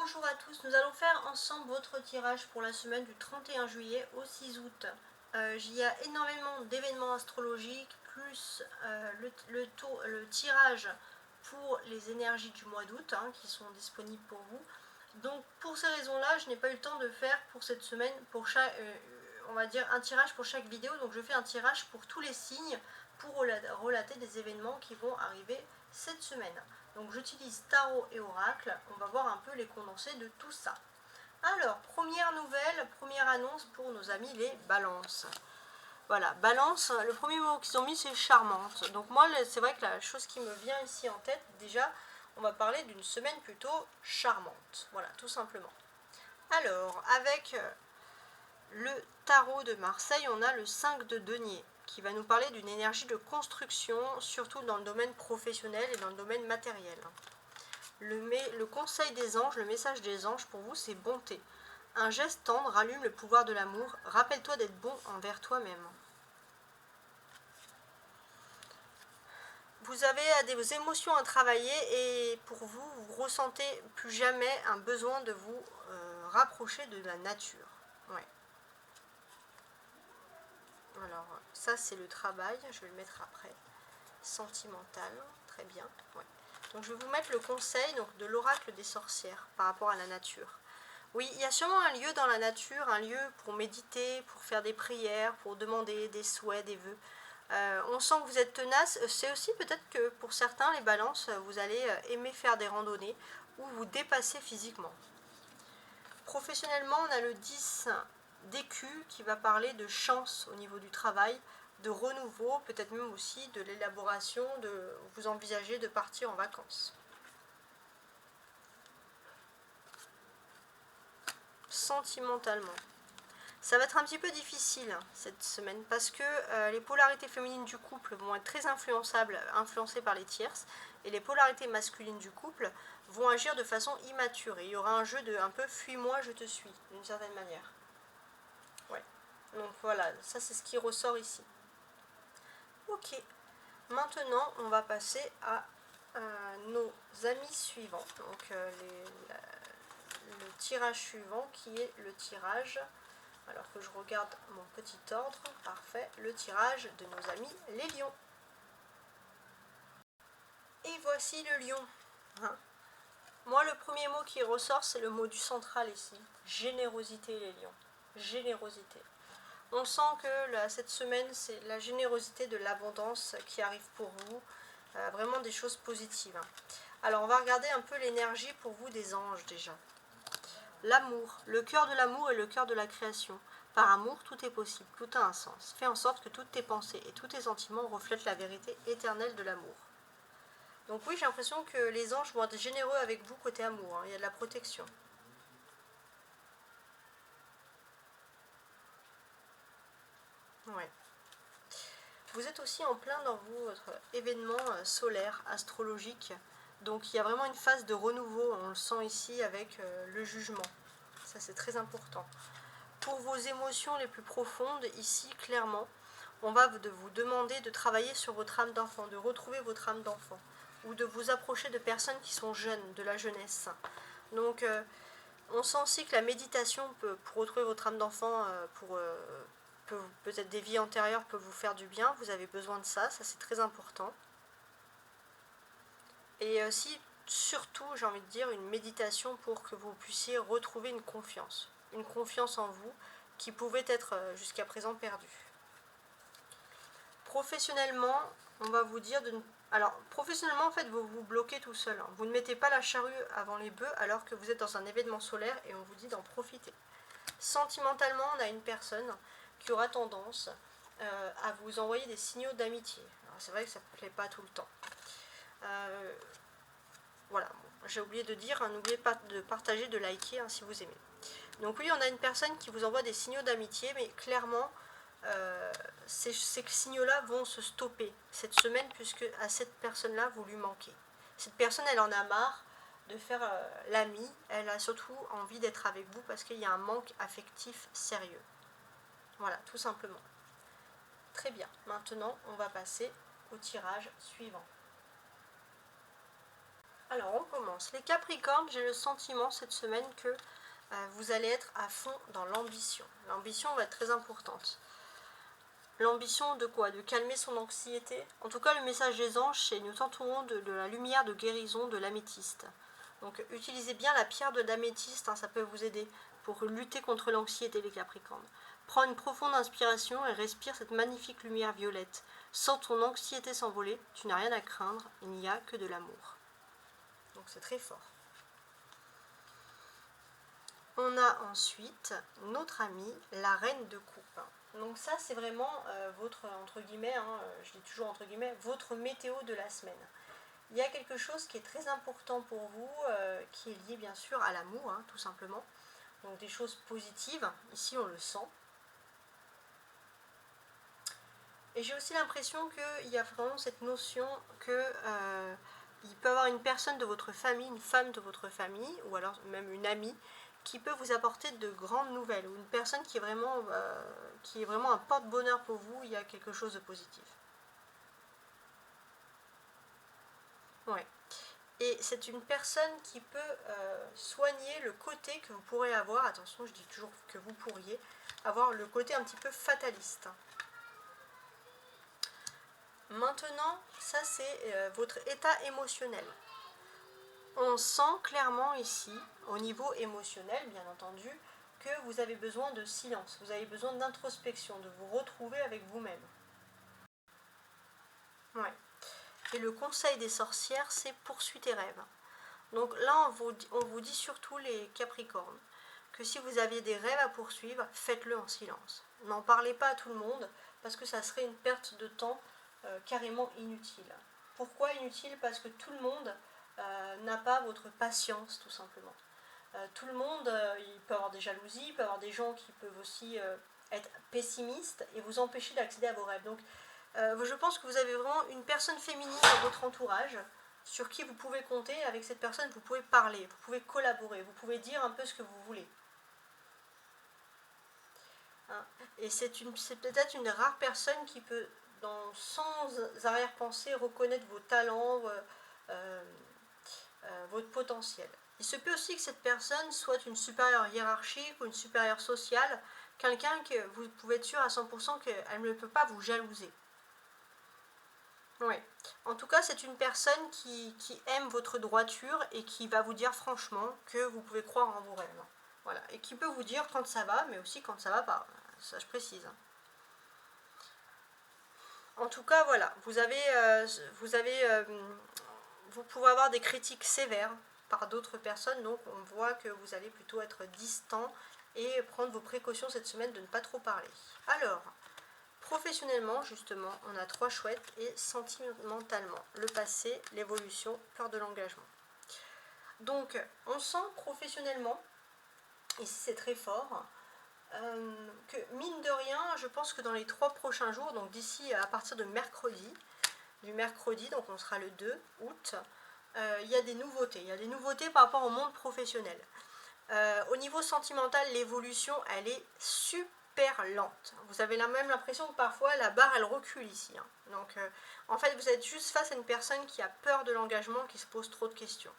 Bonjour à tous, nous allons faire ensemble votre tirage pour la semaine du 31 juillet au 6 août. Il y a énormément d'événements astrologiques, plus le tirage pour les énergies du mois d'août qui sont disponibles pour vous. Donc pour ces raisons-là, je n'ai pas eu le temps de faire pour cette semaine, pour chaque, on va dire un tirage pour chaque vidéo. Donc je fais un tirage pour tous les signes pour relater des événements qui vont arriver cette semaine. Donc j'utilise tarot et oracle, on va voir un peu les condensés de tout ça. Alors, première nouvelle, première annonce pour nos amis les balances. Voilà, balance, le premier mot qu'ils ont mis c'est charmante. Donc moi c'est vrai que la chose qui me vient ici en tête, déjà, on va parler d'une semaine plutôt charmante. Voilà, tout simplement. Alors, avec le tarot de Marseille, on a le 5 de denier, qui va nous parler d'une énergie de construction, surtout dans le domaine professionnel et dans le domaine matériel. Le conseil des anges, le message des anges pour vous, c'est bonté. Un geste tendre rallume le pouvoir de l'amour. Rappelle-toi d'être bon envers toi-même. Vous avez des émotions à travailler et pour vous, vous ressentez plus jamais un besoin de vous rapprocher de la nature. Ouais. Alors, ça c'est le travail, je vais le mettre après. Sentimental, très bien. Ouais. Donc je vais vous mettre le conseil de l'oracle des sorcières par rapport à la nature. Oui, il y a sûrement un lieu dans la nature, un lieu pour méditer, pour faire des prières, pour demander des souhaits, des vœux. On sent que vous êtes tenace. C'est aussi peut-être que pour certains, les balances, vous allez aimer faire des randonnées ou vous dépasser physiquement. Professionnellement, on a le 10 d'écu qui va parler de chance au niveau du travail, de renouveau, peut-être même aussi de l'élaboration, de vous envisager de partir en vacances. Sentimentalement, ça va être un petit peu difficile cette semaine parce que les polarités féminines du couple vont être très influencées par les tierces et les polarités masculines du couple vont agir de façon immature et il y aura un jeu de un peu fuis-moi, je te suis d'une certaine manière. Ouais. Donc voilà, ça c'est ce qui ressort ici. Ok, maintenant on va passer à nos amis suivants. Donc le tirage suivant qui est le tirage, alors que je regarde mon petit ordre, parfait, le tirage de nos amis les lions. Et voici le lion. Moi le premier mot qui ressort c'est le mot du central ici, générosité les lions, générosité. On sent que cette semaine, c'est la générosité de l'abondance qui arrive pour vous. Vraiment des choses positives. Alors, on va regarder un peu l'énergie pour vous des anges déjà. L'amour. Le cœur de l'amour est le cœur de la création. Par amour, tout est possible, tout a un sens. Fais en sorte que toutes tes pensées et tous tes sentiments reflètent la vérité éternelle de l'amour. Donc oui, j'ai l'impression que les anges vont être généreux avec vous côté amour. Il y a de la protection. Ouais. Vous êtes aussi en plein dans votre événement solaire, astrologique. Donc il y a vraiment une phase de renouveau, on le sent ici avec le jugement. Ça c'est très important. Pour vos émotions les plus profondes, ici clairement, on va vous demander de travailler sur votre âme d'enfant, de retrouver votre âme d'enfant, ou de vous approcher de personnes qui sont jeunes, de la jeunesse. Donc on sent aussi que la méditation pour retrouver votre âme d'enfant, peut-être des vies antérieures peuvent vous faire du bien, vous avez besoin de ça, ça c'est très important. Et aussi, surtout, j'ai envie de dire, une méditation pour que vous puissiez retrouver une confiance en vous qui pouvait être jusqu'à présent perdue. Professionnellement, on va vous dire de... Alors, professionnellement, en fait, vous vous bloquez tout seul. Vous ne mettez pas la charrue avant les bœufs alors que vous êtes dans un événement solaire et on vous dit d'en profiter. Sentimentalement, on a une personne qui aura tendance à vous envoyer des signaux d'amitié. C'est vrai que ça ne plaît pas tout le temps. Voilà, bon, j'ai oublié de dire, n'oubliez pas de partager, de liker si vous aimez. Donc oui, on a une personne qui vous envoie des signaux d'amitié, mais clairement, ces signaux-là vont se stopper cette semaine, puisque à cette personne-là, vous lui manquez. Cette personne, elle en a marre de faire l'ami, elle a surtout envie d'être avec vous parce qu'il y a un manque affectif sérieux. Voilà, tout simplement. Très bien, maintenant on va passer au tirage suivant. Alors on commence. Les Capricornes, j'ai le sentiment cette semaine que vous allez être à fond dans l'ambition. L'ambition va être très importante. L'ambition de quoi? De calmer son anxiété. En tout cas, le message des anges, c'est nous t'entourons de la lumière de guérison de l'améthyste. Donc utilisez bien la pierre de l'améthyste, hein, ça peut vous aider pour lutter contre l'anxiété, les Capricornes. Prends une profonde inspiration et respire cette magnifique lumière violette. Sens ton anxiété s'envoler, tu n'as rien à craindre, il n'y a que de l'amour. Donc c'est très fort. On a ensuite notre amie, la reine de coupe. Donc ça, c'est vraiment votre, entre guillemets, hein, je dis toujours entre guillemets, votre météo de la semaine. Il y a quelque chose qui est très important pour vous, qui est lié bien sûr à l'amour, hein, tout simplement. Donc des choses positives, ici on le sent. Et j'ai aussi l'impression qu'il y a vraiment cette notion que il peut y avoir une personne de votre famille, une femme de votre famille, ou alors même une amie, qui peut vous apporter de grandes nouvelles, ou une personne qui est vraiment un porte-bonheur pour vous, il y a quelque chose de positif. Ouais. Et c'est une personne qui peut soigner le côté que vous pourrez avoir, attention je dis toujours que vous pourriez, avoir le côté un petit peu fataliste. Maintenant, ça c'est votre état émotionnel. On sent clairement ici, au niveau émotionnel bien entendu, que vous avez besoin de silence, vous avez besoin d'introspection, de vous retrouver avec vous-même. Ouais. Et le conseil des sorcières, c'est poursuis tes rêves. Donc là, on vous dit surtout les Capricornes, que si vous aviez des rêves à poursuivre, faites-le en silence. N'en parlez pas à tout le monde, parce que ça serait une perte de temps carrément inutile. Pourquoi inutile? Parce que tout le monde n'a pas votre patience, tout simplement. Tout le monde, il peut avoir des jalousies, il peut avoir des gens qui peuvent aussi être pessimistes et vous empêcher d'accéder à vos rêves. Donc je pense que vous avez vraiment une personne féminine dans votre entourage sur qui vous pouvez compter. Avec cette personne, vous pouvez parler, vous pouvez collaborer, vous pouvez dire un peu ce que vous voulez. Hein? Et c'est peut-être une rare personne qui peut, sans arrière-pensée, reconnaître vos talents, votre potentiel. Il se peut aussi que cette personne soit une supérieure hiérarchique ou une supérieure sociale, quelqu'un que vous pouvez être sûr à 100% qu'elle ne peut pas vous jalouser. Oui. En tout cas, c'est une personne qui aime votre droiture et qui va vous dire franchement que vous pouvez croire en vos rêves. Voilà. Et qui peut vous dire quand ça va, mais aussi quand ça va pas. Ça, je précise. En tout cas, voilà. Vous pouvez avoir des critiques sévères par d'autres personnes, donc on voit que vous allez plutôt être distant et prendre vos précautions cette semaine de ne pas trop parler. Alors, professionnellement, justement, on a 3 chouettes et sentimentalement, le passé, l'évolution, peur de l'engagement. Donc, on sent professionnellement, ici c'est très fort, que mine de rien, je pense que dans les 3 prochains jours, donc d'ici à partir de du mercredi, donc on sera le 2 août, il y a des nouveautés. Il y a des nouveautés par rapport au monde professionnel. Au niveau sentimental, l'évolution, elle est super lente. Vous avez même l'impression que parfois la barre, elle recule ici. Hein. Donc, en fait, vous êtes juste face à une personne qui a peur de l'engagement, qui se pose trop de questions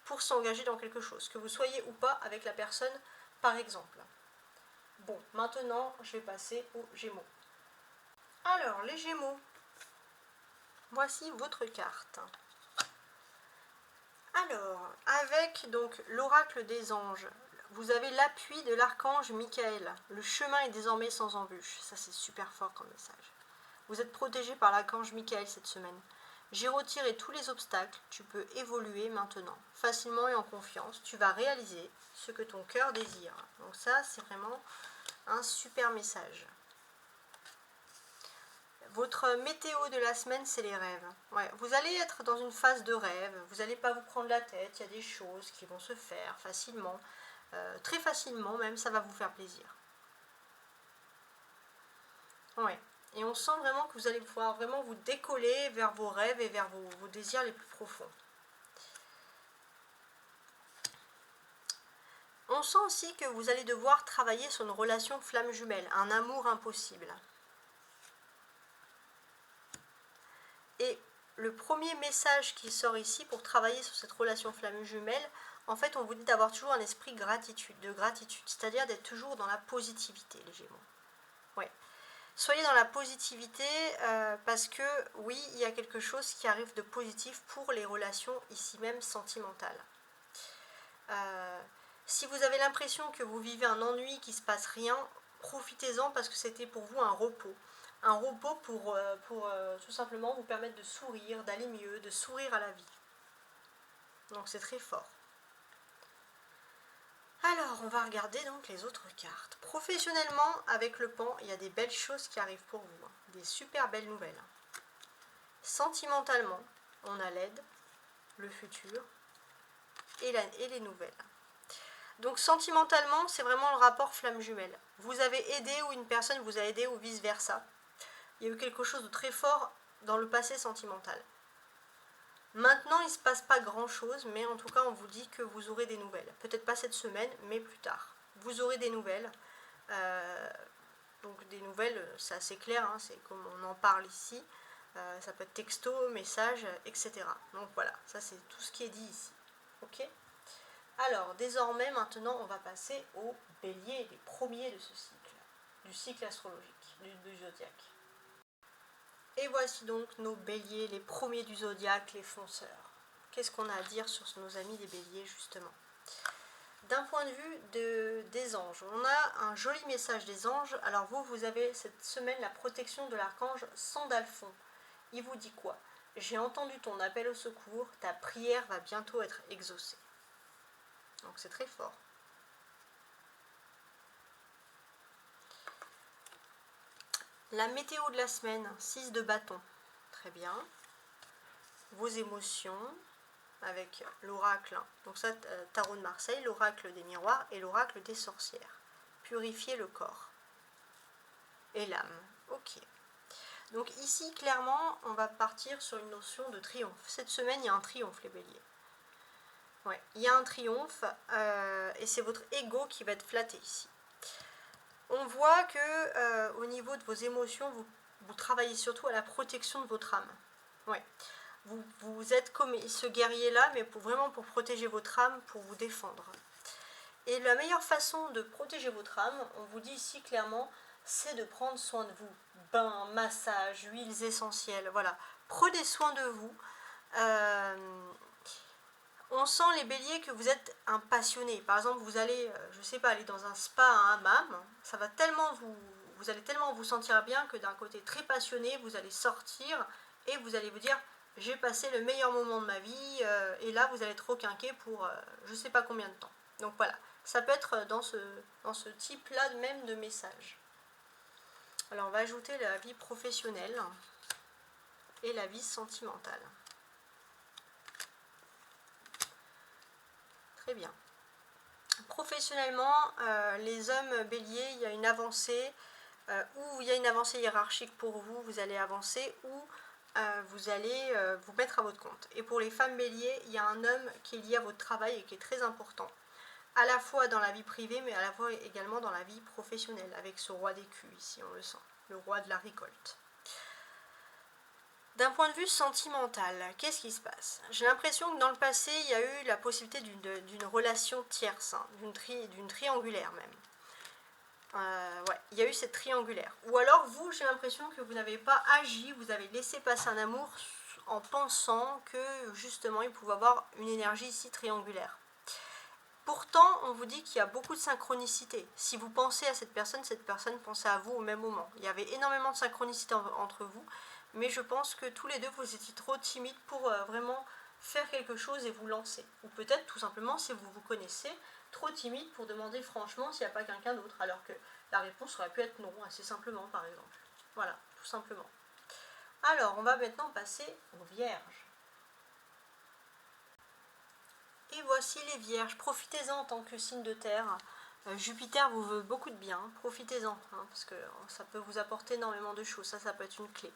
pour s'engager dans quelque chose, que vous soyez ou pas avec la personne, par exemple. Bon, maintenant, je vais passer aux Gémeaux. Alors, les Gémeaux, voici votre carte. Alors, avec donc l'oracle des anges, vous avez l'appui de l'archange Michael. Le chemin est désormais sans embûche. Ça, c'est super fort comme message. Vous êtes protégé par l'archange Michael cette semaine. J'ai retiré tous les obstacles. Tu peux évoluer maintenant. Facilement et en confiance, tu vas réaliser ce que ton cœur désire. Donc ça, c'est vraiment un super message. Votre météo de la semaine, c'est les rêves. Ouais, vous allez être dans une phase de rêve, vous n'allez pas vous prendre la tête, il y a des choses qui vont se faire facilement, très facilement même, ça va vous faire plaisir. Ouais. Et on sent vraiment que vous allez pouvoir vraiment vous décoller vers vos rêves et vers vos désirs les plus profonds. On sent aussi que vous allez devoir travailler sur une relation flamme jumelle, un amour impossible. Et le premier message qui sort ici pour travailler sur cette relation flamme jumelle, en fait, on vous dit d'avoir toujours un esprit de gratitude, c'est-à-dire d'être toujours dans la positivité, les Gémeaux. Ouais. Soyez dans la positivité parce que, oui, il y a quelque chose qui arrive de positif pour les relations, ici même, sentimentales. Si vous avez l'impression que vous vivez un ennui, qu'il ne se passe rien, profitez-en parce que c'était pour vous un repos. Un repos pour tout simplement vous permettre de sourire, d'aller mieux, de sourire à la vie. Donc c'est très fort. Alors, on va regarder donc les autres cartes. Professionnellement, avec le pan, il y a des belles choses qui arrivent pour vous. Des super belles nouvelles. Sentimentalement, on a l'aide, le futur et les nouvelles. Donc sentimentalement, c'est vraiment le rapport flamme jumelle. Vous avez aidé ou une personne vous a aidé ou vice-versa. Il y a eu quelque chose de très fort dans le passé sentimental. Maintenant, il ne se passe pas grand-chose, mais en tout cas, on vous dit que vous aurez des nouvelles. Peut-être pas cette semaine, mais plus tard. Vous aurez des nouvelles. Donc des nouvelles, c'est assez clair, hein, c'est comme on en parle ici. Ça peut être texto, message, etc. Donc voilà, ça c'est tout ce qui est dit ici. Ok ? Alors, désormais, maintenant, on va passer aux béliers, les premiers de ce cycle, du cycle astrologique, du zodiaque. Et voici donc nos béliers, les premiers du zodiaque, les fonceurs. Qu'est-ce qu'on a à dire sur nos amis les béliers, justement? D'un point de vue des anges, on a un joli message des anges. Alors vous avez cette semaine la protection de l'archange Sandalphon. Il vous dit quoi? J'ai entendu ton appel au secours, ta prière va bientôt être exaucée. Donc c'est très fort. La météo de la semaine, 6 de bâton. Très bien. Vos émotions avec l'oracle. Donc ça, Tarot de Marseille, l'oracle des miroirs et l'oracle des sorcières. Purifier le corps. Et l'âme. Ok. Donc ici, clairement, on va partir sur une notion de triomphe. Cette semaine, il y a un triomphe, les béliers. Ouais, il y a un triomphe et c'est votre ego qui va être flatté ici. On voit que au niveau de vos émotions, vous travaillez surtout à la protection de votre âme. Ouais. Vous êtes comme ce guerrier-là, mais vraiment pour protéger votre âme, pour vous défendre. Et la meilleure façon de protéger votre âme, on vous dit ici clairement, c'est de prendre soin de vous. Bain, massage, huiles essentielles, voilà. Prenez soin de vous. On sent les béliers que vous êtes un passionné. Par exemple, vous allez, je ne sais pas, aller dans un spa, un hammam, ça va tellement vous allez tellement vous sentir bien que d'un côté très passionné, vous allez sortir et vous allez vous dire, j'ai passé le meilleur moment de ma vie, et là vous allez être requinqué pour je ne sais pas combien de temps. Donc voilà, ça peut être dans ce type-là même de message. Alors on va ajouter la vie professionnelle et la vie sentimentale. Très bien. Professionnellement, les hommes béliers, il y a une avancée, ou il y a une avancée hiérarchique pour vous, vous allez avancer, ou vous allez vous mettre à votre compte. Et pour les femmes béliers, il y a un homme qui est lié à votre travail et qui est très important, à la fois dans la vie privée, mais à la fois également dans la vie professionnelle, avec ce roi d'écus ici, on le sent, le roi de la récolte. D'un point de vue sentimental, qu'est-ce qui se passe? J'ai l'impression que dans le passé, il y a eu la possibilité d'une relation tierce, hein, d'une triangulaire même. Ouais, il y a eu cette triangulaire. Ou alors vous, j'ai l'impression que vous n'avez pas agi, vous avez laissé passer un amour en pensant que justement il pouvait avoir une énergie ici triangulaire. Pourtant, on vous dit qu'il y a beaucoup de synchronicité. Si vous pensez à cette personne pensait à vous au même moment. Il y avait énormément de synchronicité entre vous, mais je pense que tous les deux, vous étiez trop timides pour vraiment faire quelque chose et vous lancer. Ou peut-être tout simplement, si vous vous connaissez, trop timide pour demander franchement s'il n'y a pas quelqu'un d'autre, alors que la réponse aurait pu être non, assez simplement par exemple. Voilà, tout simplement. Alors, on va maintenant passer aux vierges. Et voici les vierges, profitez-en en tant que signe de terre. Jupiter vous veut beaucoup de bien, profitez-en, hein, parce que ça peut vous apporter énormément de choses, ça peut être une clé.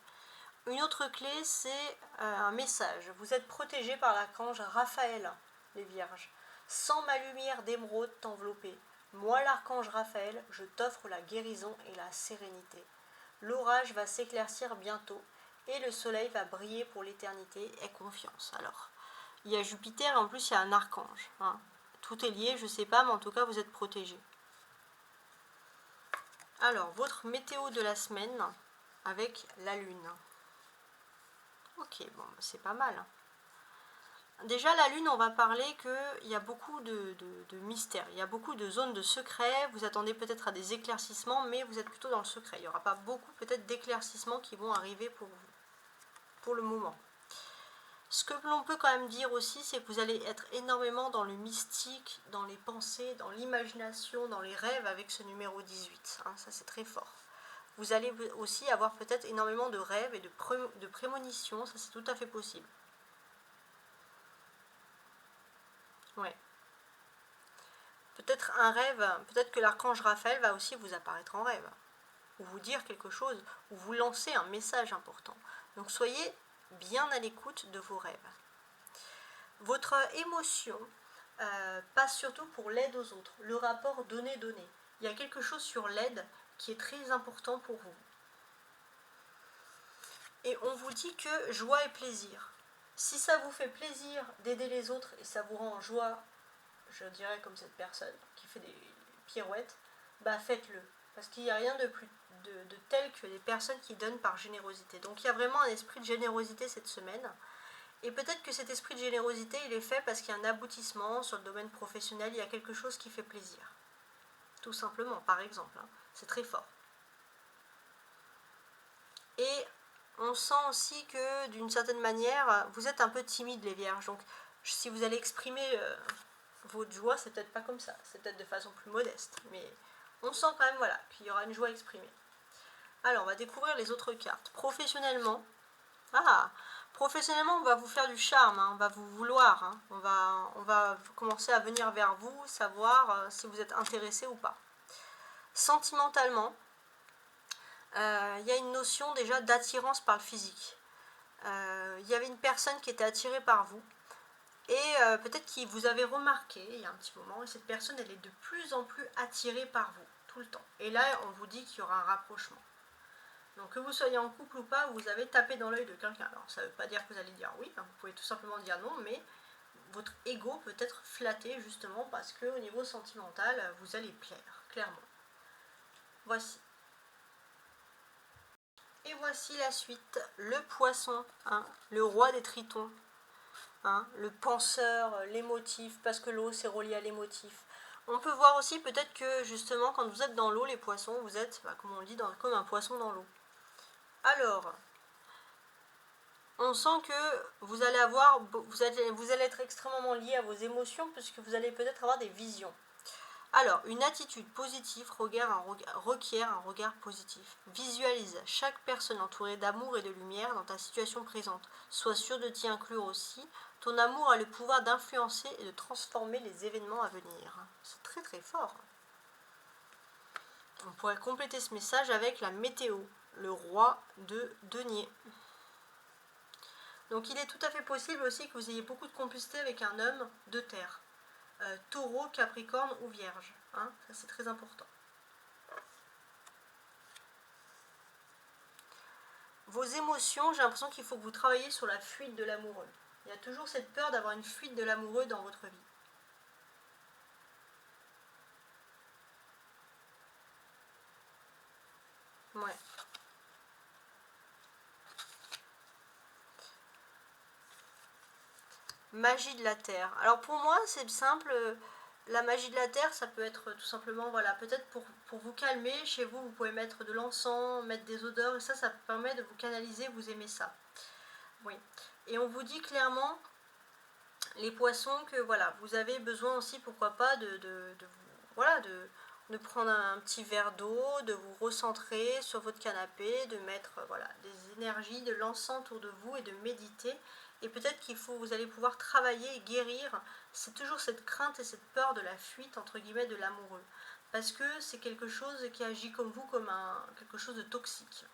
Une autre clé, c'est un message. Vous êtes protégé par l'archange Raphaël, les vierges. Sans ma lumière d'émeraude t'envelopper. Moi, l'archange Raphaël, je t'offre la guérison et la sérénité. L'orage va s'éclaircir bientôt. et le soleil va briller pour l'éternité. Aie confiance. Alors, il y a Jupiter et en plus il y a un archange. Hein. Tout est lié, je ne sais pas, mais en tout cas vous êtes protégés. Alors, votre météo de la semaine avec la lune. Ok, bon, c'est pas mal. Déjà, la lune, on va parler qu'il y a beaucoup de mystères, il y a beaucoup de zones de secret. Vous attendez peut-être à des éclaircissements, mais vous êtes plutôt dans le secret. Il n'y aura pas beaucoup peut-être d'éclaircissements qui vont arriver pour vous, pour le moment. Ce que l'on peut quand même dire aussi, c'est que vous allez être énormément dans le mystique, dans les pensées, dans l'imagination, dans les rêves avec ce numéro 18. Hein, ça, c'est très fort. Vous allez aussi avoir peut-être énormément de rêves et de prémonitions, ça c'est tout à fait possible. Ouais. Peut-être un rêve, peut-être que l'archange Raphaël va aussi vous apparaître en rêve, ou vous dire quelque chose, ou vous lancer un message important. Donc soyez bien à l'écoute de vos rêves. Votre émotion passe surtout pour l'aide aux autres, le rapport donner-donner. Il y a quelque chose sur l'aide qui est très important pour vous. Et on vous dit que joie et plaisir. Si ça vous fait plaisir d'aider les autres et ça vous rend en joie, je dirais comme cette personne qui fait des pirouettes, bah faites-le. Parce qu'il n'y a rien de plus de tel que les personnes qui donnent par générosité. Donc il y a vraiment un esprit de générosité cette semaine. Et peut-être que cet esprit de générosité, il est fait parce qu'il y a un aboutissement sur le domaine professionnel, il y a quelque chose qui fait plaisir. Tout simplement, par exemple. Hein. C'est très fort. Et on sent aussi que d'une certaine manière, vous êtes un peu timide les vierges. Donc si vous allez exprimer votre joie, c'est peut-être pas comme ça. C'est peut-être de façon plus modeste. Mais on sent quand même voilà, qu'il y aura une joie exprimée. Alors on va découvrir les autres cartes. Professionnellement, professionnellement on va vous faire du charme, hein, on va vous vouloir. Hein, on va commencer à venir vers vous, savoir si vous êtes intéressé ou pas. Sentimentalement, y a une notion déjà d'attirance par le physique. Il y avait une personne qui était attirée par vous et peut-être que vous avez remarqué il y a un petit moment et cette personne elle est de plus en plus attirée par vous tout le temps. Et là on vous dit qu'il y aura un rapprochement. Donc que vous soyez en couple ou pas, vous avez tapé dans l'œil de quelqu'un. Alors ça ne veut pas dire que vous allez dire oui, hein, vous pouvez tout simplement dire non, mais votre ego peut être flatté justement parce qu'au niveau sentimental, vous allez plaire, clairement. Voici. Et voici la suite, le poisson, hein, le roi des tritons, hein, le penseur, l'émotif, parce que l'eau c'est relié à l'émotif. On peut voir aussi peut-être que justement quand vous êtes dans l'eau, les poissons, vous êtes, comme on dit, comme un poisson dans l'eau. Alors, on sent que vous allez être extrêmement lié à vos émotions puisque vous allez peut-être avoir des visions. Alors, une attitude positive requiert un regard positif. Visualise chaque personne entourée d'amour et de lumière dans ta situation présente. Sois sûr de t'y inclure aussi. Ton amour a le pouvoir d'influencer et de transformer les événements à venir. C'est très très fort. On pourrait compléter ce message avec la météo, le roi de denier. Donc il est tout à fait possible aussi que vous ayez beaucoup de complicité avec un homme de terre. Taureau, Capricorne ou Vierge. Hein, ça c'est très important. Vos émotions, j'ai l'impression qu'il faut que vous travailliez sur la fuite de l'amoureux. Il y a toujours cette peur d'avoir une fuite de l'amoureux dans votre vie. Ouais. Magie de la terre. Alors pour moi, c'est simple. La magie de la terre, ça peut être tout simplement, voilà, peut-être pour vous calmer. Chez vous, vous pouvez mettre de l'encens, mettre des odeurs, et ça permet de vous canaliser, vous aimez ça. Oui. Et on vous dit clairement, les poissons, que voilà, vous avez besoin aussi, pourquoi pas, de prendre un petit verre d'eau, de vous recentrer sur votre canapé, de mettre voilà, des énergies, de l'encens autour de vous et de méditer. Et peut-être vous allez pouvoir travailler et guérir. C'est toujours cette crainte et cette peur de la fuite, entre guillemets, de l'amoureux. Parce que c'est quelque chose qui agit comme vous, comme quelque chose de toxique.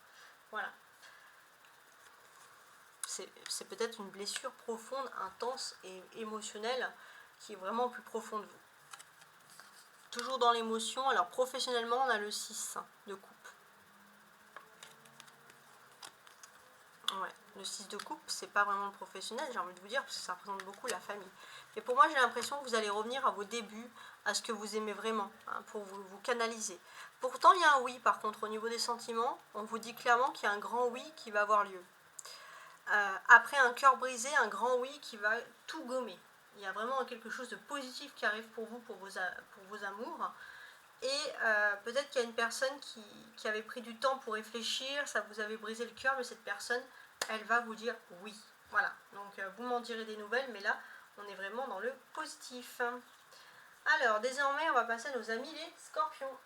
Voilà. C'est peut-être une blessure profonde, intense et émotionnelle qui est vraiment plus profonde de vous. Toujours dans l'émotion. Alors professionnellement, on a le 6 de coupe. Ouais. Le 6 de coupe, c'est pas vraiment le professionnel, j'ai envie de vous dire, parce que ça représente beaucoup la famille. Mais pour moi, j'ai l'impression que vous allez revenir à vos débuts, à ce que vous aimez vraiment, hein, pour vous canaliser. Pourtant, il y a un oui, par contre, au niveau des sentiments, on vous dit clairement qu'il y a un grand oui qui va avoir lieu. Après un cœur brisé, un grand oui qui va tout gommer. Il y a vraiment quelque chose de positif qui arrive pour vous, pour vos amours. Et peut-être qu'il y a une personne qui avait pris du temps pour réfléchir, ça vous avait brisé le cœur, mais cette personne, elle va vous dire oui. Voilà, donc vous m'en direz des nouvelles, mais là, on est vraiment dans le positif. Alors, désormais, on va passer à nos amis les scorpions.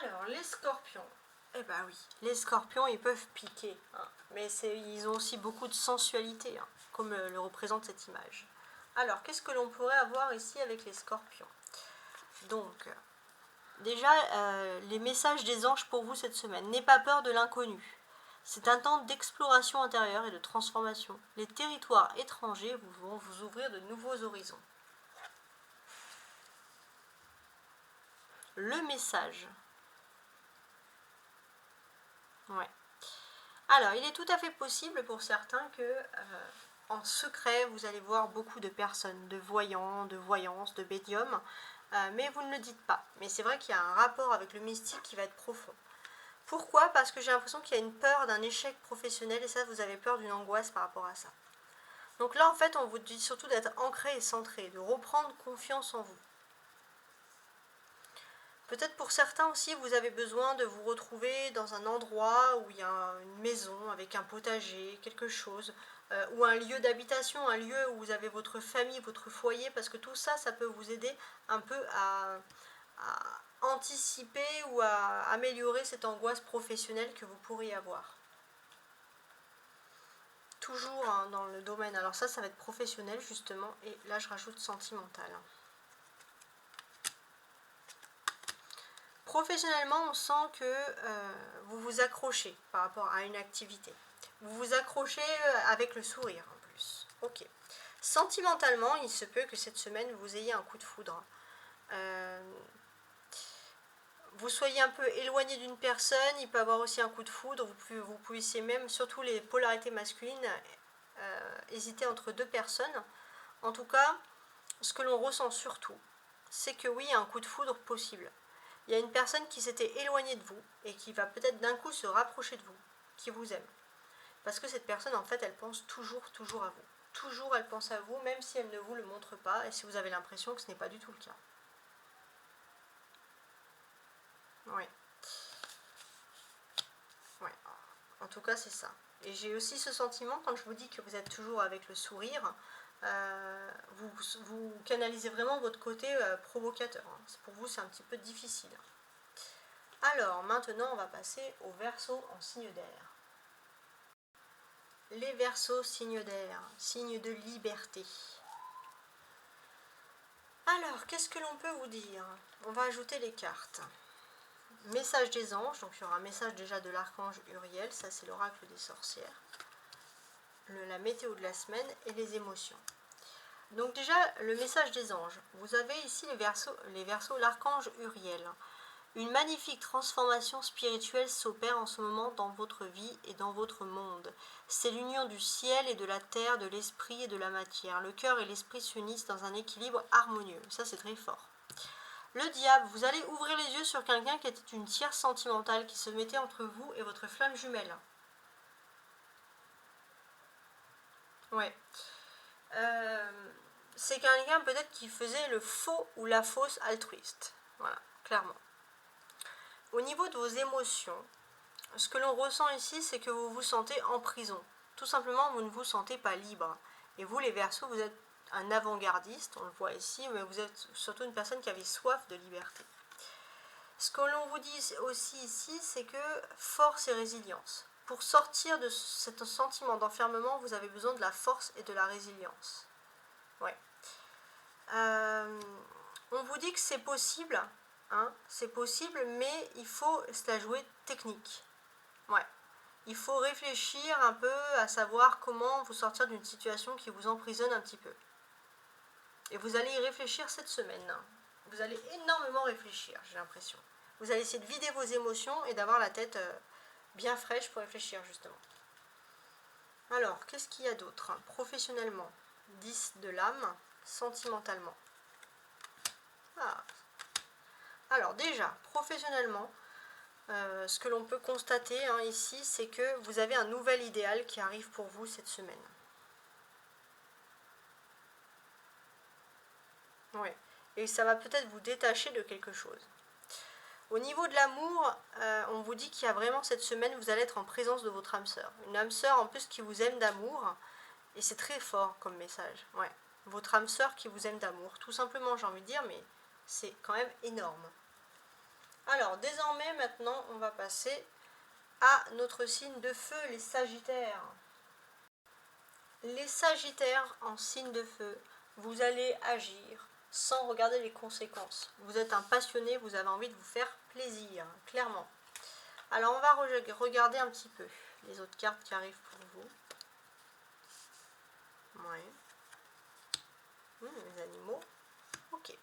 Alors, les scorpions. Eh ben oui, les scorpions, ils peuvent piquer, hein, mais ils ont aussi beaucoup de sensualité, hein, comme le représente cette image. Alors, qu'est-ce que l'on pourrait avoir ici avec les scorpions? Donc, déjà, les messages des anges pour vous cette semaine. N'aie pas peur de l'inconnu. C'est un temps d'exploration intérieure et de transformation. Les territoires étrangers vont vous ouvrir de nouveaux horizons. Le message. Ouais. Alors, il est tout à fait possible pour certains que, en secret, vous allez voir beaucoup de personnes, de voyants, de voyances, de médiums, mais vous ne le dites pas. Mais c'est vrai qu'il y a un rapport avec le mystique qui va être profond. Pourquoi? Parce que j'ai l'impression qu'il y a une peur d'un échec professionnel, et ça, vous avez peur d'une angoisse par rapport à ça. Donc là, en fait, on vous dit surtout d'être ancré et centré, de reprendre confiance en vous. Peut-être pour certains aussi, vous avez besoin de vous retrouver dans un endroit où il y a une maison avec un potager, quelque chose, ou un lieu d'habitation, un lieu où vous avez votre famille, votre foyer, parce que tout ça, ça peut vous aider un peu à anticiper ou à améliorer cette angoisse professionnelle que vous pourriez avoir. Toujours hein, dans le domaine, alors ça va être professionnel justement, et là je rajoute sentimental. Professionnellement, on sent que vous vous accrochez par rapport à une activité. Vous vous accrochez avec le sourire en plus. Ok. Sentimentalement, il se peut que cette semaine, vous ayez un coup de foudre. Vous soyez un peu éloigné d'une personne, il peut y avoir aussi un coup de foudre. Vous puissiez même, surtout les polarités masculines, hésiter entre deux personnes. En tout cas, ce que l'on ressent surtout, c'est que oui, il y a un coup de foudre possible. Il y a une personne qui s'était éloignée de vous et qui va peut-être d'un coup se rapprocher de vous, qui vous aime. Parce que cette personne, en fait, elle pense toujours à vous. Toujours, elle pense à vous, même si elle ne vous le montre pas et si vous avez l'impression que ce n'est pas du tout le cas. Oui. Ouais. En tout cas, c'est ça. Et j'ai aussi ce sentiment, quand je vous dis que vous êtes toujours avec le sourire, vous canalisez vraiment votre côté provocateur. Pour vous, c'est un petit peu difficile. Alors, maintenant, on va passer aux Verseaux en signe d'air. Les Verseaux, signe d'air, signe de liberté. Alors, qu'est-ce que l'on peut vous dire? On va ajouter les cartes. Message des anges, donc il y aura un message déjà de l'archange Uriel, ça c'est l'oracle des sorcières. La météo de la semaine et les émotions. Donc déjà, le message des anges. Vous avez ici les Verseaux, l'archange Uriel. Une magnifique transformation spirituelle s'opère en ce moment dans votre vie et dans votre monde. C'est l'union du ciel et de la terre, de l'esprit et de la matière. Le cœur et l'esprit s'unissent dans un équilibre harmonieux. Ça, c'est très fort. Le diable, vous allez ouvrir les yeux sur quelqu'un qui était une tierce sentimentale qui se mettait entre vous et votre flamme jumelle. Ouais. C'est quelqu'un peut-être qui faisait le faux ou la fausse altruiste. Voilà, clairement. Au niveau de vos émotions, ce que l'on ressent ici, c'est que vous vous sentez en prison. Tout simplement, vous ne vous sentez pas libre. Et vous, les Verseaux, vous êtes un avant-gardiste, on le voit ici, mais vous êtes surtout une personne qui avait soif de liberté. Ce que l'on vous dit aussi ici, c'est que force et résilience. Pour sortir de ce sentiment d'enfermement, vous avez besoin de la force et de la résilience. Ouais. On vous dit que c'est possible, hein, c'est possible, mais il faut se la jouer technique. Ouais. Il faut réfléchir un peu à savoir comment vous sortir d'une situation qui vous emprisonne un petit peu. Et vous allez y réfléchir cette semaine. Vous allez énormément réfléchir, j'ai l'impression. Vous allez essayer de vider vos émotions et d'avoir la tête bien fraîche pour réfléchir, justement. Alors, qu'est-ce qu'il y a d'autre? Professionnellement, 10 de l'âme, sentimentalement. Ah. Alors déjà, professionnellement, ce que l'on peut constater ici, c'est que vous avez un nouvel idéal qui arrive pour vous cette semaine. Oui, et ça va peut-être vous détacher de quelque chose. Au niveau de l'amour, on vous dit qu'il y a vraiment cette semaine, vous allez être en présence de votre âme sœur. Une âme sœur en plus qui vous aime d'amour, et c'est très fort comme message. Ouais. Votre âme sœur qui vous aime d'amour, tout simplement j'ai envie de dire, mais c'est quand même énorme. Alors désormais maintenant on va passer à notre signe de feu, les Sagittaires. Les Sagittaires en signe de feu, vous allez agir sans regarder les conséquences. Vous êtes un passionné, vous avez envie de vous faire plaisir, clairement. Alors on va regarder un petit peu les autres cartes qui arrivent pour vous. Ouais. Les animaux. Ok.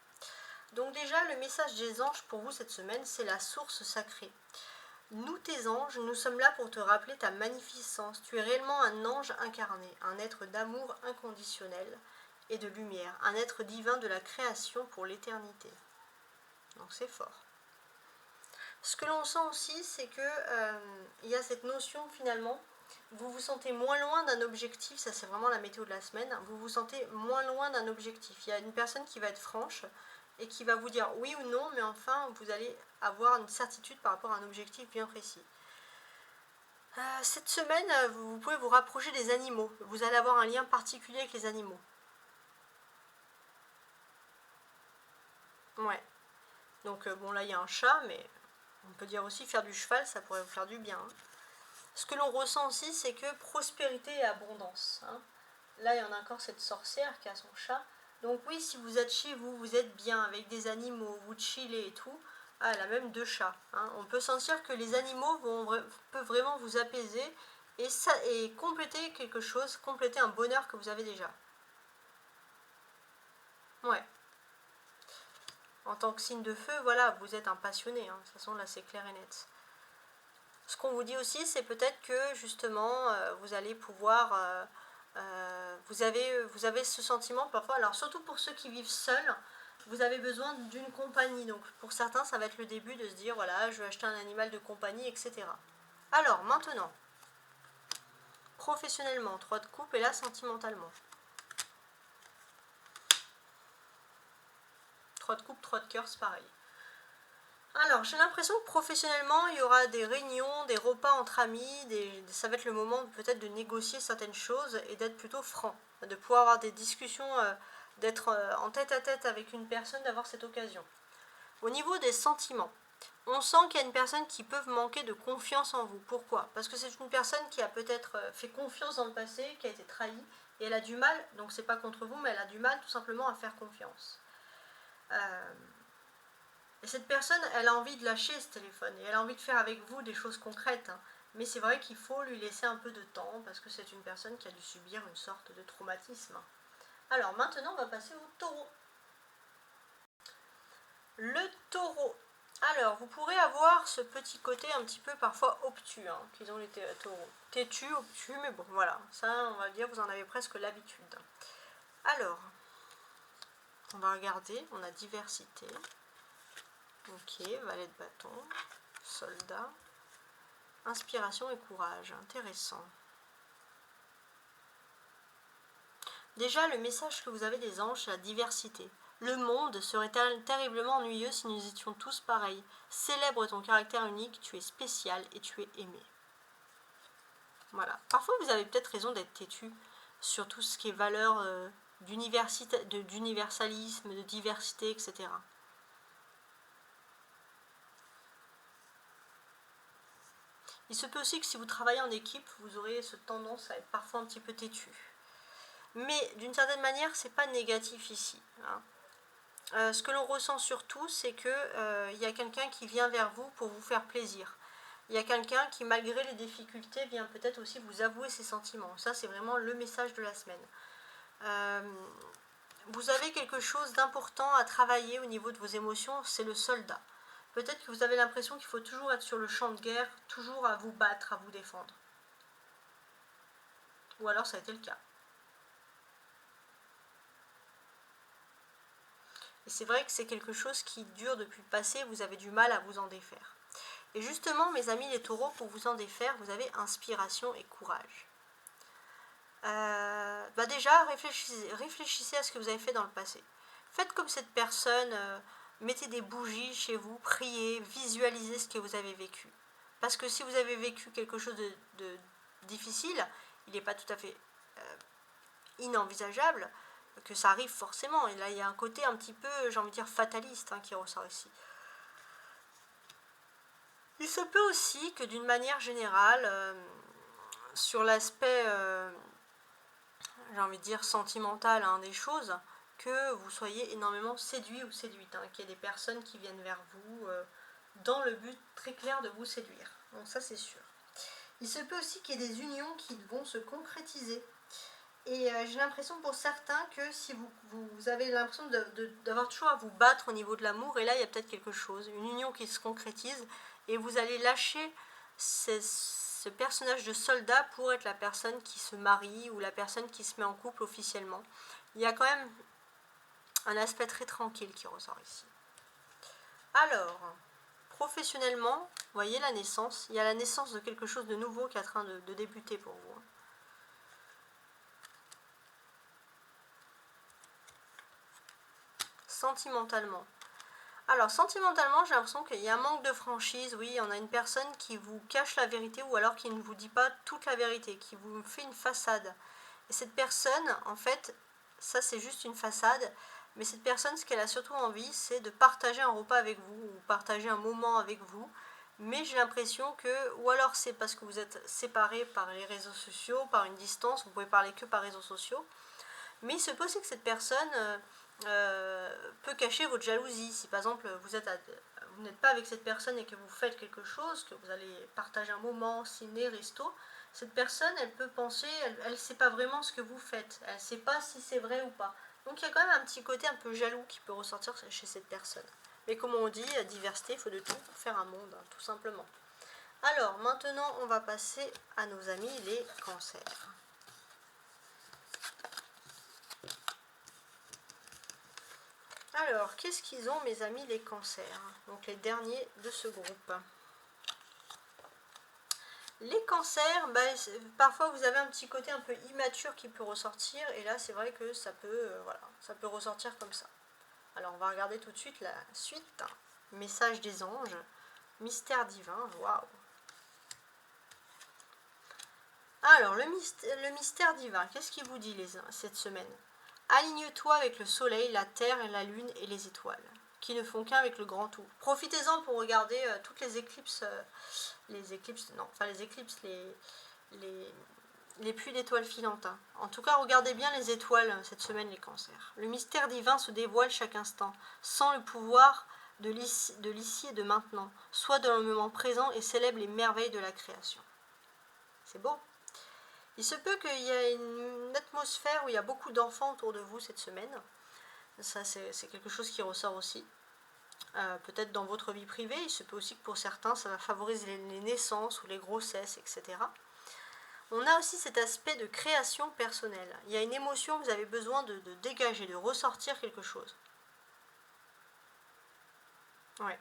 Donc déjà, le message des anges pour vous cette semaine, c'est la source sacrée. Nous, tes anges, nous sommes là pour te rappeler ta magnificence. Tu es réellement un ange incarné, un être d'amour inconditionnel et de lumière, un être divin de la création pour l'éternité. Donc c'est fort. Ce que l'on sent aussi, c'est que il y a cette notion finalement, vous vous sentez moins loin d'un objectif, ça c'est vraiment la météo de la semaine, vous vous sentez moins loin d'un objectif. Il y a une personne qui va être franche et qui va vous dire oui ou non, mais enfin vous allez avoir une certitude par rapport à un objectif bien précis. Cette semaine, vous pouvez vous rapprocher des animaux, vous allez avoir un lien particulier avec les animaux. Ouais. Donc bon là il y a un chat, mais on peut dire aussi faire du cheval, ça pourrait vous faire du bien. Ce que l'on ressent aussi, c'est que prospérité et abondance. Là, il y en a encore cette sorcière qui a son chat. Donc oui, si vous êtes chez vous, vous êtes bien avec des animaux, vous chillez et tout. Ah, elle a même 2 chats. On peut sentir que les animaux peuvent vraiment vous apaiser et compléter quelque chose, compléter un bonheur que vous avez déjà. Ouais. En tant que signe de feu, voilà, vous êtes un passionné. De toute façon, là, c'est clair et net. Ce qu'on vous dit aussi, c'est peut-être que justement, vous allez pouvoir... vous avez ce sentiment parfois, alors surtout pour ceux qui vivent seuls, vous avez besoin d'une compagnie. Donc pour certains, ça va être le début de se dire, voilà, je vais acheter un animal de compagnie, etc. Alors maintenant, professionnellement, 3 de coupe et là, sentimentalement. 3 de coupe, 3 de cœur, c'est pareil. Alors, j'ai l'impression que professionnellement, il y aura des réunions, des repas entre amis, ça va être le moment peut-être de négocier certaines choses et d'être plutôt franc, de pouvoir avoir des discussions, d'être en tête-à-tête avec une personne, d'avoir cette occasion. Au niveau des sentiments, on sent qu'il y a une personne qui peut manquer de confiance en vous. Pourquoi? Parce que c'est une personne qui a peut-être fait confiance dans le passé, qui a été trahie, et elle a du mal, donc c'est pas contre vous, mais elle a du mal tout simplement à faire confiance. Et cette personne, elle a envie de lâcher ce téléphone et elle a envie de faire avec vous des choses concrètes. Mais c'est vrai qu'il faut lui laisser un peu de temps parce que c'est une personne qui a dû subir une sorte de traumatisme. Alors maintenant, on va passer au taureau. Le taureau. Alors, vous pourrez avoir ce petit côté un petit peu parfois obtus qu'ils ont les taureaux. Têtu, obtus, mais bon, voilà. Ça, on va dire, vous en avez presque l'habitude. Alors, on va regarder, on a diversité. Ok, valet de bâton, soldat, inspiration et courage, intéressant. Déjà, le message que vous avez des anges, c'est la diversité. Le monde serait terriblement ennuyeux si nous étions tous pareils. Célèbre ton caractère unique, tu es spécial et tu es aimé. Voilà. Parfois, vous avez peut-être raison d'être têtu sur tout ce qui est valeur d'universalisme, de diversité, etc. Il se peut aussi que si vous travaillez en équipe, vous aurez cette tendance à être parfois un petit peu têtu. Mais d'une certaine manière, c'est pas négatif ici. Ce que l'on ressent surtout, c'est que y a quelqu'un qui vient vers vous pour vous faire plaisir. Il y a quelqu'un qui, malgré les difficultés, vient peut-être aussi vous avouer ses sentiments. Ça, c'est vraiment le message de la semaine. Vous avez quelque chose d'important à travailler au niveau de vos émotions, c'est le soldat. Peut-être que vous avez l'impression qu'il faut toujours être sur le champ de guerre, toujours à vous battre, à vous défendre. Ou alors ça a été le cas. Et c'est vrai que c'est quelque chose qui dure depuis le passé, vous avez du mal à vous en défaire. Et justement, mes amis les taureaux, pour vous en défaire, vous avez inspiration et courage. Déjà, réfléchissez à ce que vous avez fait dans le passé. Faites comme cette personne, mettez des bougies chez vous, priez, visualisez ce que vous avez vécu. Parce que si vous avez vécu quelque chose de difficile, il n'est pas tout à fait inenvisageable que ça arrive forcément. Et là, il y a un côté un petit peu, j'ai envie de dire, fataliste qui ressort ici. Il se peut aussi que d'une manière générale, sur l'aspect, j'ai envie de dire, sentimental des choses, que vous soyez énormément séduit ou séduite, qu'il y ait des personnes qui viennent vers vous dans le but très clair de vous séduire. Donc ça c'est sûr. Il se peut aussi qu'il y ait des unions qui vont se concrétiser. Et j'ai l'impression pour certains que si vous avez l'impression d'avoir toujours à vous battre au niveau de l'amour, et là il y a peut-être quelque chose, une union qui se concrétise, et vous allez lâcher ce personnage de soldat pour être la personne qui se marie ou la personne qui se met en couple officiellement. Il y a quand même un aspect très tranquille qui ressort ici. Alors, professionnellement, vous voyez la naissance, il y a la naissance de quelque chose de nouveau qui est en train de débuter pour vous. Sentimentalement. Alors, sentimentalement, j'ai l'impression qu'il y a un manque de franchise. Oui, on a une personne qui vous cache la vérité ou alors qui ne vous dit pas toute la vérité, qui vous fait une façade. Et cette personne, en fait, ça c'est juste une façade, mais cette personne, ce qu'elle a surtout envie, c'est de partager un repas avec vous ou partager un moment avec vous. Mais j'ai l'impression que, ou alors c'est parce que vous êtes séparés par les réseaux sociaux, par une distance, vous pouvez parler que par réseaux sociaux. Mais il se peut aussi que cette personne peut cacher votre jalousie. Si par exemple vous n'êtes pas avec cette personne et que vous faites quelque chose, que vous allez partager un moment, ciné, resto, cette personne, elle peut penser, elle ne sait pas vraiment ce que vous faites. Elle ne sait pas si c'est vrai ou pas. Donc il y a quand même un petit côté un peu jaloux qui peut ressortir chez cette personne. Mais comme on dit, diversité, il faut de tout pour faire un monde, tout simplement. Alors, maintenant, on va passer à nos amis les cancers. Alors, qu'est-ce qu'ils ont, mes amis, les cancers? Donc, les derniers de ce groupe. Les cancers, parfois vous avez un petit côté un peu immature qui peut ressortir. Et là, c'est vrai que ça peut, ça peut ressortir comme ça. Alors, on va regarder tout de suite la suite. Message des anges. Mystère divin. Waouh! Alors, le mystère divin, qu'est-ce qu'il vous dit cette semaine? Aligne-toi avec le soleil, la terre, la lune et les étoiles, qui ne font qu'un avec le grand tout. Profitez-en pour regarder toutes les éclipses, les pluies d'étoiles filantes. En tout cas, regardez bien les étoiles cette semaine, les cancers. Le mystère divin se dévoile chaque instant, sans le pouvoir de l'ici et de maintenant. Sois dans le moment présent et célèbre les merveilles de la création. C'est beau. Il se peut qu'il y ait une atmosphère où il y a beaucoup d'enfants autour de vous cette semaine. Ça, c'est quelque chose qui ressort aussi. Peut-être dans votre vie privée, il se peut aussi que pour certains, ça va favoriser les naissances ou les grossesses, etc. On a aussi cet aspect de création personnelle. Il y a une émotion, vous avez besoin de dégager, de ressortir quelque chose. Ouais.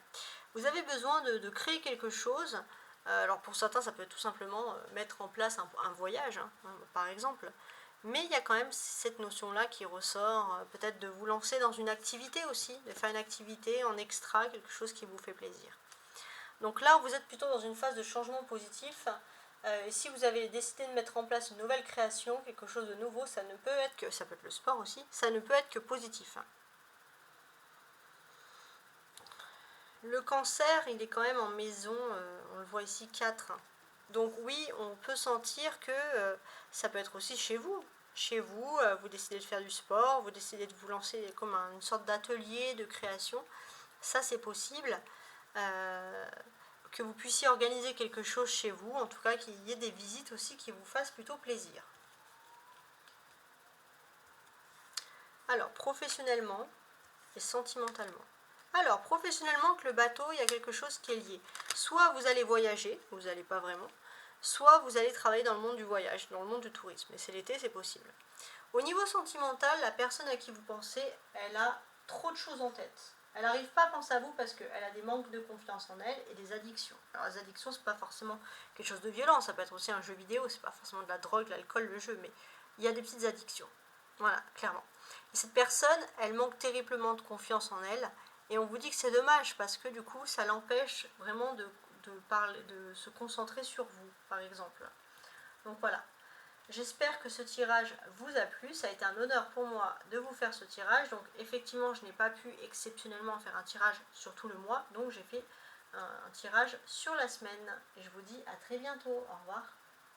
Vous avez besoin de créer quelque chose. Alors pour certains, ça peut être tout simplement mettre en place un voyage, par exemple. Mais il y a quand même cette notion-là qui ressort, peut-être de vous lancer dans une activité aussi, de faire une activité en extra, quelque chose qui vous fait plaisir. Donc là, vous êtes plutôt dans une phase de changement positif. Et si vous avez décidé de mettre en place une nouvelle création, quelque chose de nouveau, ça ne peut être que, ça peut être le sport aussi, ça ne peut être que positif. Le cancer, il est quand même en maison, on le voit ici, 4. Donc oui, on peut sentir que ça peut être aussi chez vous. Chez vous, vous décidez de faire du sport, vous décidez de vous lancer comme une sorte d'atelier de création. Ça, c'est possible. Que vous puissiez organiser quelque chose chez vous, en tout cas qu'il y ait des visites aussi qui vous fassent plutôt plaisir. Alors, professionnellement et sentimentalement. Alors, professionnellement, que le bateau, il y a quelque chose qui est lié. Soit vous allez voyager, vous n'allez pas vraiment, soit vous allez travailler dans le monde du voyage, dans le monde du tourisme. Et c'est l'été, c'est possible. Au niveau sentimental, la personne à qui vous pensez, elle a trop de choses en tête. Elle n'arrive pas à penser à vous parce qu'elle a des manques de confiance en elle et des addictions. Alors les addictions, c'est pas forcément quelque chose de violent, ça peut être aussi un jeu vidéo, c'est pas forcément de la drogue, l'alcool, le jeu, mais il y a des petites addictions. Voilà, clairement. Et cette personne, elle manque terriblement de confiance en elle, et on vous dit que c'est dommage parce que du coup, ça l'empêche vraiment de se concentrer sur vous, par exemple. Donc voilà. J'espère que ce tirage vous a plu, ça a été un honneur pour moi de vous faire ce tirage, donc effectivement je n'ai pas pu exceptionnellement faire un tirage sur tout le mois, donc j'ai fait un tirage sur la semaine, et je vous dis à très bientôt, au revoir.